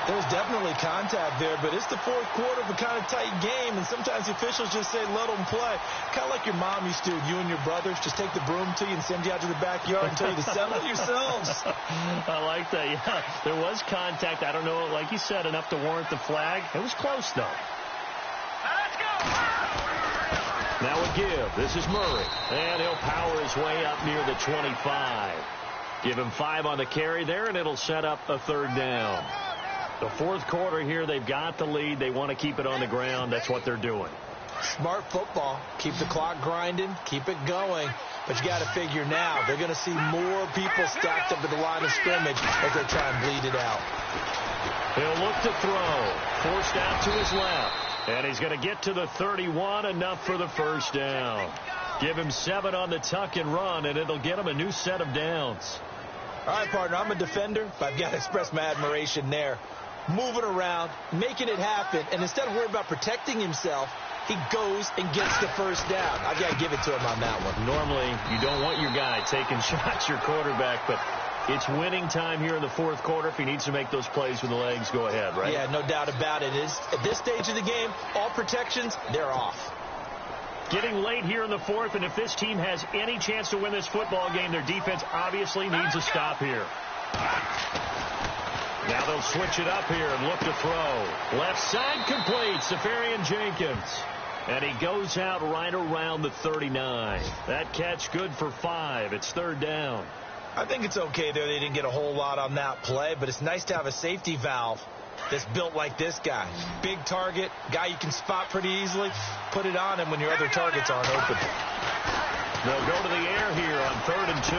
Speaker 3: There was definitely contact there, but it's the 4th quarter of a kind of tight game, and sometimes the officials just say, let them play. Kind of like your mom used to, you and your brothers, just take the broom to you and send you out to the backyard and tell you to settle it yourselves.
Speaker 2: I like that, yeah. There was contact. I don't know, like you said, enough to warrant the flag. It was close, though.
Speaker 4: Let's go!
Speaker 2: Now a give. This is Murray, and he'll power his way up near the 25. Give him 5 on the carry there, and it'll set up a 3rd down. The 4th quarter here, they've got the lead. They want to keep it on the ground. That's what they're doing.
Speaker 3: Smart football. Keep the clock grinding. Keep it going. But you got to figure now, they're going to see more people stacked up at the line of scrimmage as they try and bleed it out.
Speaker 2: He'll look to throw. Forced out to his left. And he's going to get to the 31, enough for the first down. Give him 7 on the tuck and run, and it'll get him a new set of downs.
Speaker 3: All right, partner, I'm a defender, but I've got to express my admiration there. Moving around, making it happen, and instead of worrying about protecting himself, he goes and gets the first down. I've got to give it to him on that one.
Speaker 2: Normally, you don't want your guy taking shots, your quarterback, but it's winning time here in the fourth quarter. If he needs to make those plays with the legs, go ahead, right?
Speaker 3: Yeah, no doubt about it. At this stage of the game, all protections, they're off.
Speaker 2: Getting late here in the fourth, and if this team has any chance to win this football game, their defense obviously needs a stop here. Now they'll switch it up here and look to throw. Left side complete, Safarian Jenkins. And he goes out right around the 39. That catch good for 5. It's third down.
Speaker 3: I think it's okay there. They didn't get a whole lot on that play, but it's nice to have a safety valve that's built like this guy. Big target, guy you can spot pretty easily. Put it on him when your other targets aren't open.
Speaker 2: They'll go to the air here on 3rd and 2.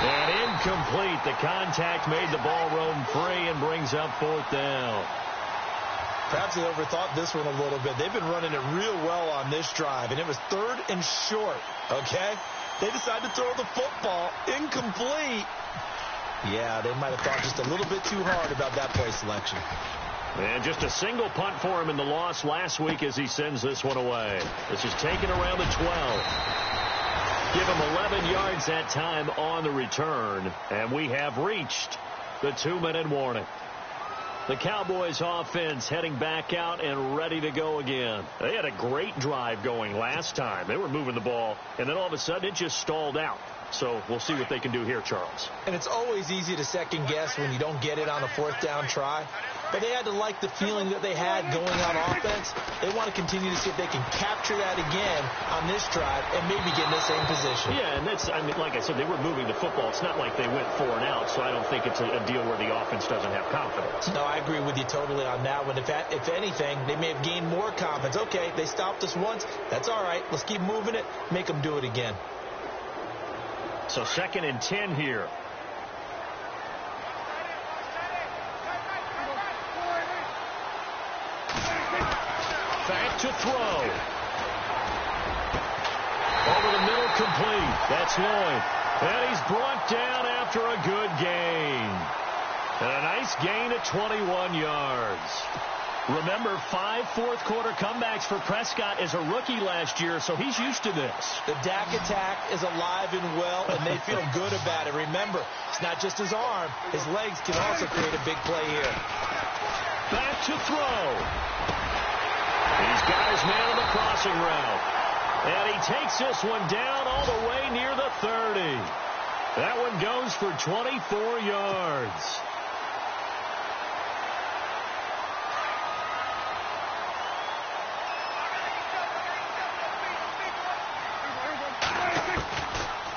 Speaker 2: And incomplete. The contact made the ball roam free and brings up 4th down.
Speaker 3: Perhaps they overthought this one a little bit. They've been running it real well on this drive, and it was 3rd and short, okay? They decided to throw the football incomplete. Yeah, they might have thought just a little bit too hard about that play selection.
Speaker 2: And just a single punt for him in the loss last week as he sends this one away. This is taken around the 12. Give him 11 yards that time on the return. And we have reached the 2-minute warning. The Cowboys offense heading back out and ready to go again. They had a great drive going last time. They were moving the ball, and then all of a sudden it just stalled out. So we'll see what they can do here, Charles.
Speaker 3: And it's always easy to second guess when you don't get it on a 4th down try. But they had to like the feeling that they had going on offense. They want to continue to see if they can capture that again on this drive and maybe get in the same position.
Speaker 2: Yeah, and that's, I mean, like I said, they were moving the football. It's not like they went 4 and out, so I don't think it's a deal where the offense doesn't have confidence.
Speaker 3: No, I agree with you totally on that one. If anything, they may have gained more confidence. Okay, they stopped us once. That's all right. Let's keep moving it. Make them do it again.
Speaker 2: So 2nd and 10 here. Back to throw. Over the middle, complete. That's Lloyd. And he's brought down after a good gain. And a nice gain of 21 yards. Remember, 5 fourth-quarter comebacks for Prescott as a rookie last year, so he's used to this.
Speaker 3: The Dak attack is alive and well, and they feel good about it. Remember, it's not just his arm. His legs can also create a big play here.
Speaker 2: Back to throw. He's got his man on the crossing route. And he takes this one down all the way near the 30. That one goes for 24 yards.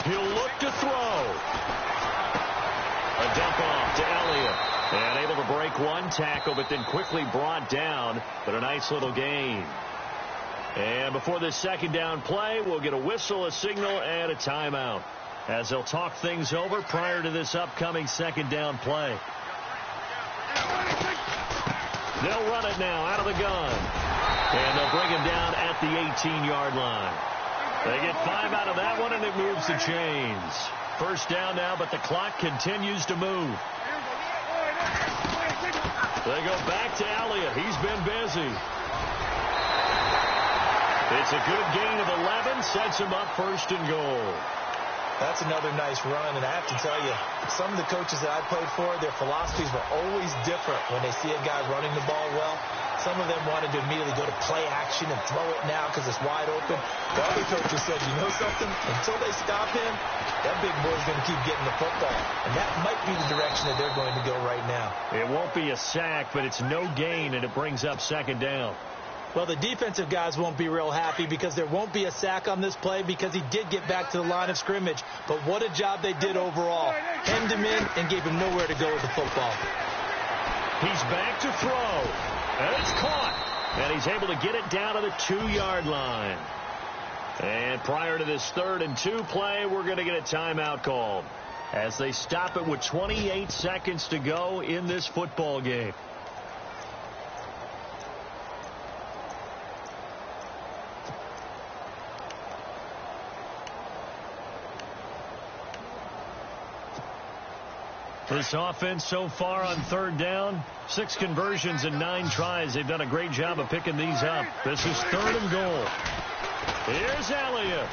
Speaker 2: He'll look to throw. A dump off to Elliott. And able to break one tackle, but then quickly brought down. But a nice little gain. And before this 2nd down play, we'll get a whistle, a signal, and a timeout as they'll talk things over prior to this upcoming 2nd down play. They'll run it now out of the gun. And they'll bring him down at the 18-yard line. They get 5 out of that one, and it moves the chains. First down now, but the clock continues to move. They go back to Elliott. He's been busy. It's a good gain of 11, sets him up 1st and goal.
Speaker 3: That's another nice run, and I have to tell you, some of the coaches that I played for, their philosophies were always different when they see a guy running the ball well. Some of them wanted to immediately go to play action and throw it now because it's wide open. The other coaches said, you know something? Until they stop him, that big boy's going to keep getting the football. And that might be the direction that they're going to go right now.
Speaker 2: It won't be a sack, but it's no gain, and it brings up 2nd down.
Speaker 3: Well, the defensive guys won't be real happy because there won't be a sack on this play because he did get back to the line of scrimmage. But what a job they did overall. Hemmed him in and gave him nowhere to go with the football.
Speaker 2: He's back to throw. And it's caught. And he's able to get it down to the 2-yard line. And prior to this 3rd and 2 play, we're going to get a timeout called as they stop it with 28 seconds to go in this football game. This offense so far on 3rd down, 6 conversions and 9 tries. They've done a great job of picking these up. This is 3rd and goal. Here's Elliott.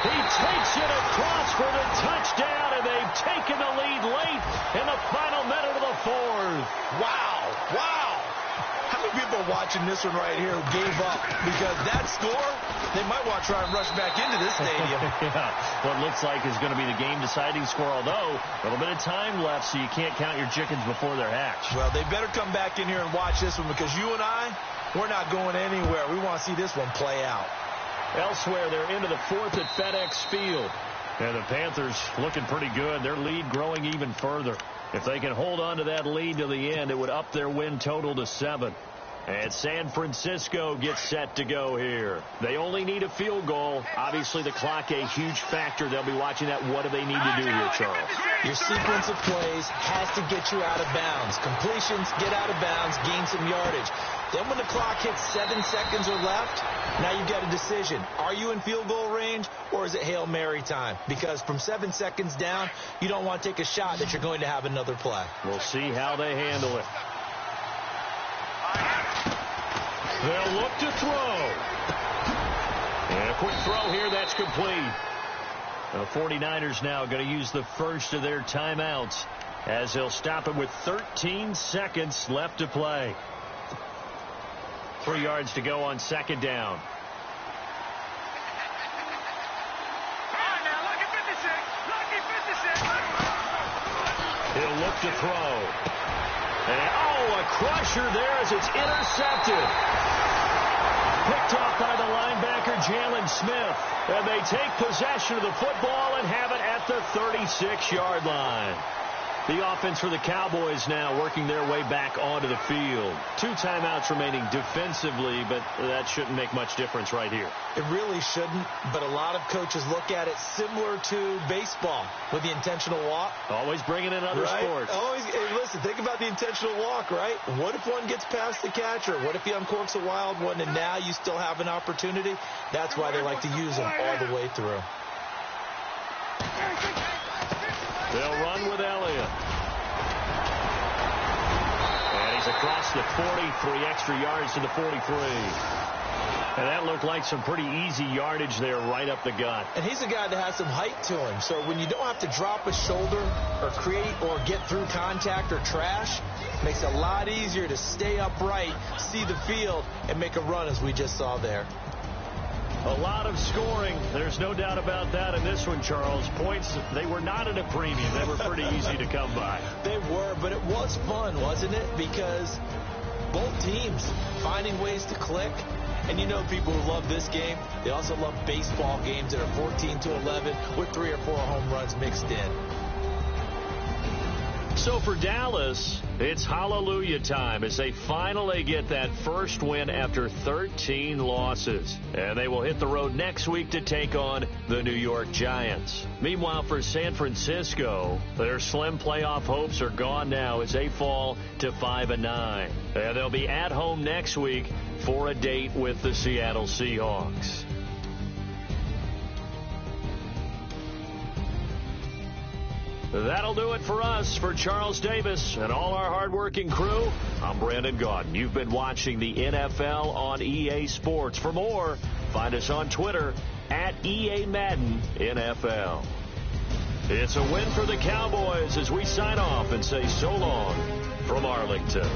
Speaker 2: He takes it across for the touchdown, and they've taken the lead late in the final minute of the 4th.
Speaker 3: Wow. Wow. How many people are watching this one right here who gave up? Because that score, they might want to try and rush back into this stadium.
Speaker 2: Yeah, what looks like is going to be the game-deciding score, although a little bit of time left, so you can't count your chickens before they're hatched.
Speaker 3: Well, they better come back in here and watch this one, because you and I, we're not going anywhere. We want to see this one play out.
Speaker 2: Elsewhere, they're into the 4th at FedEx Field. And the Panthers looking pretty good. Their lead growing even further. If they can hold on to that lead to the end, it would up their win total to 7. And San Francisco gets set to go here. They only need a field goal. Obviously, the clock a huge factor. They'll be watching that. What do they need to do here, Charles?
Speaker 3: Your sequence of plays has to get you out of bounds. Completions, get out of bounds, gain some yardage. Then when the clock hits 7 seconds or left, now you've got a decision. Are you in field goal range, or is it Hail Mary time? Because from 7 seconds down, you don't want to take a shot that you're going to have another play.
Speaker 2: We'll see how they handle it. They'll look to throw. And a quick throw here, that's complete. The 49ers now going to use the first of their timeouts as they'll stop it with 13 seconds left to play. 3 yards to go on 2nd down. He'll look to throw. And, a crusher there as it's intercepted. Picked off by the linebacker, Jalen Smith. And they take possession of the football and have it at the 36-yard line. The offense for the Cowboys now working their way back onto the field. 2 timeouts remaining defensively, but that shouldn't make much difference right here.
Speaker 3: It really shouldn't, but a lot of coaches look at it similar to baseball with the intentional walk.
Speaker 2: Always bringing in other sports.
Speaker 3: Always, hey, listen, think about the intentional walk, right? What if one gets past the catcher? What if he uncorks a wild one and now you still have an opportunity? That's why they like to use them all the way through.
Speaker 2: They'll run with Elliott. And he's across the 40, 3 extra yards to the 43. And that looked like some pretty easy yardage there right up the gut.
Speaker 3: And he's a guy that has some height to him. So when you don't have to drop a shoulder or create or get through contact or trash, it makes it a lot easier to stay upright, see the field, and make a run as we just saw there.
Speaker 2: A lot of scoring. There's no doubt about that in this one, Charles. Points, they were not at a premium. They were pretty easy to come by.
Speaker 3: They were, but it was fun, wasn't it? Because both teams finding ways to click. And you know people who love this game, they also love baseball games that are 14-11 with 3 or 4 home runs mixed in.
Speaker 2: So for Dallas, it's hallelujah time as they finally get that first win after 13 losses. And they will hit the road next week to take on the New York Giants. Meanwhile, for San Francisco, their slim playoff hopes are gone now as they fall to 5-9. And they'll be at home next week for a date with the Seattle Seahawks. That'll do it for us. For Charles Davis and all our hardworking crew, I'm Brandon Gaudin. You've been watching the NFL on EA Sports. For more, find us on Twitter at EA Madden NFL. It's a win for the Cowboys as we sign off and say so long from Arlington.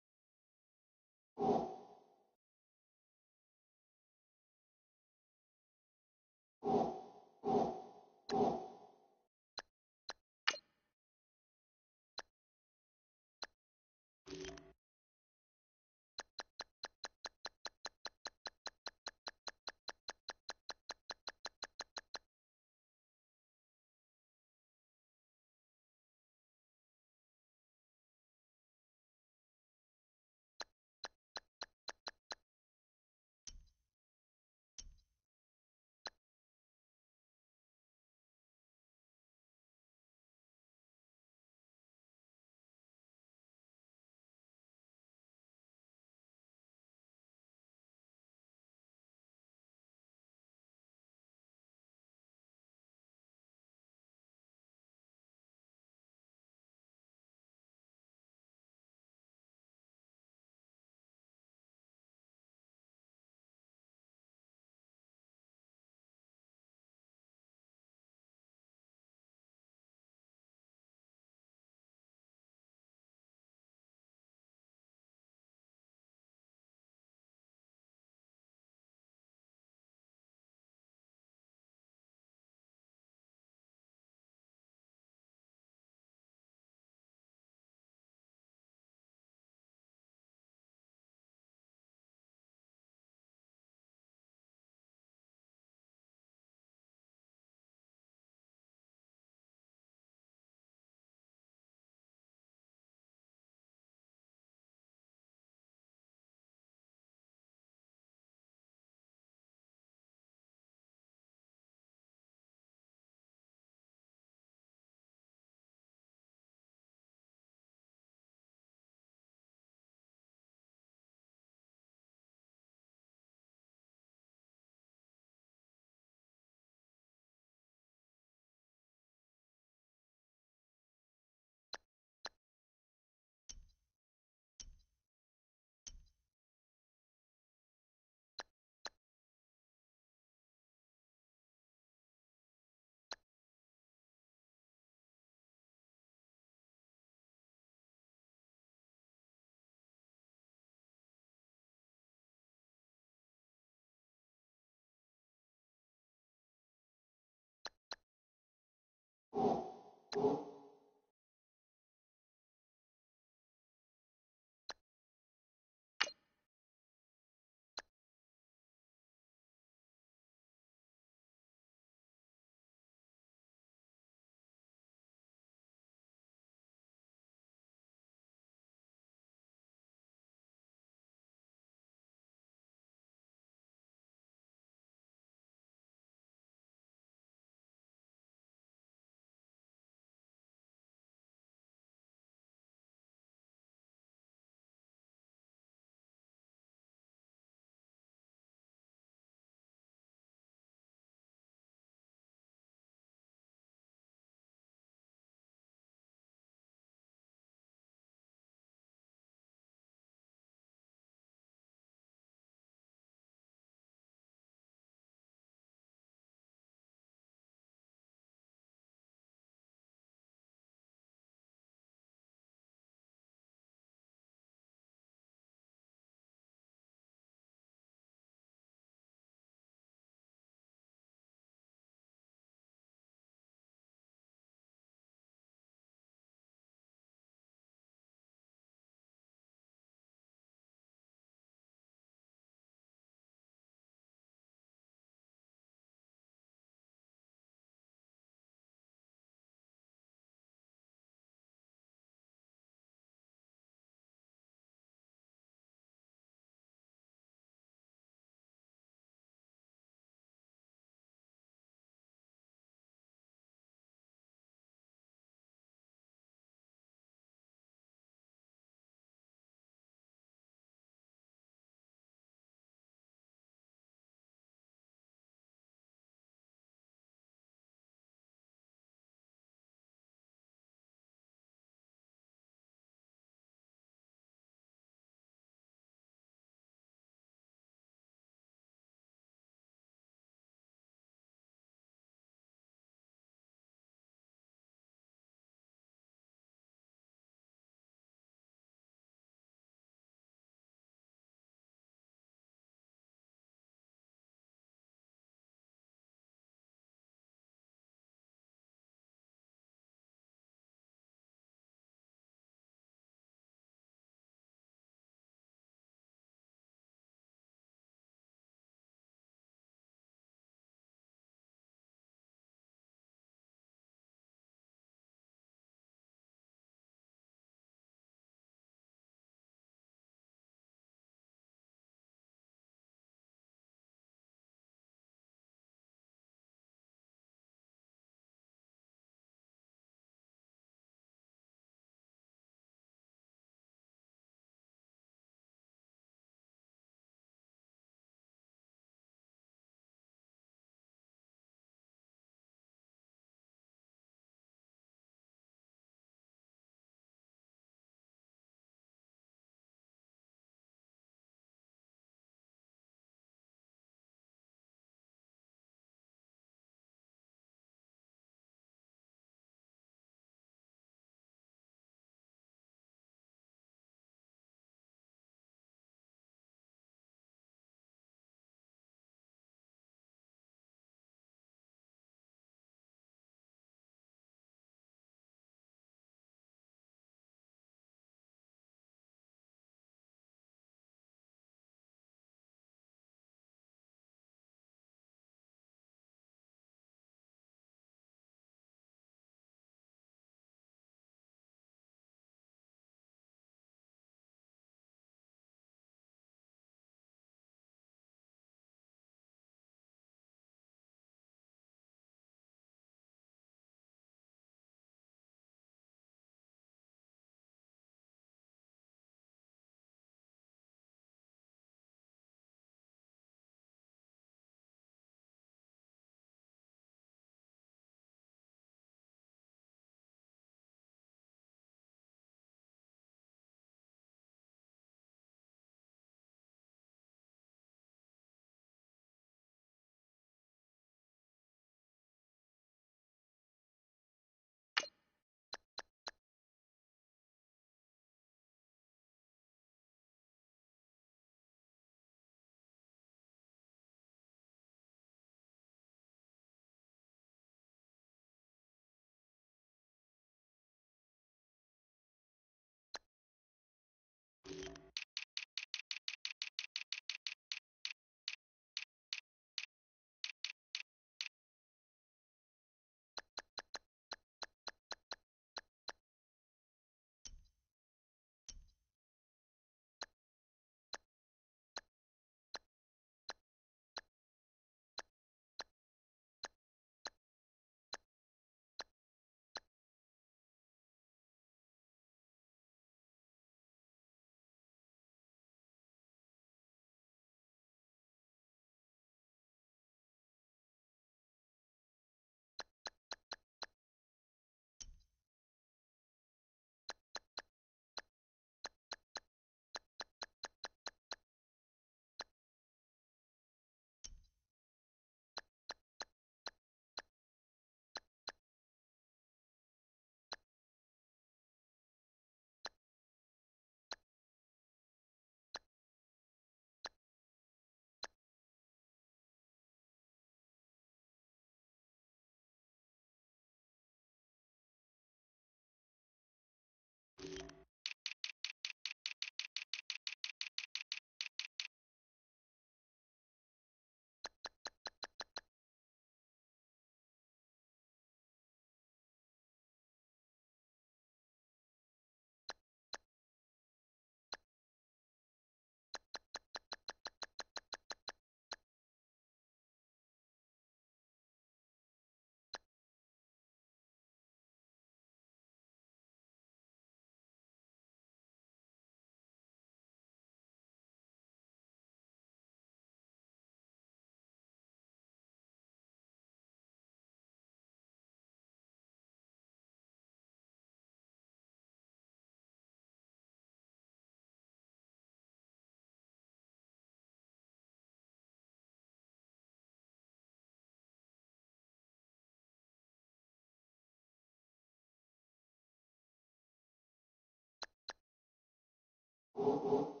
Speaker 5: you.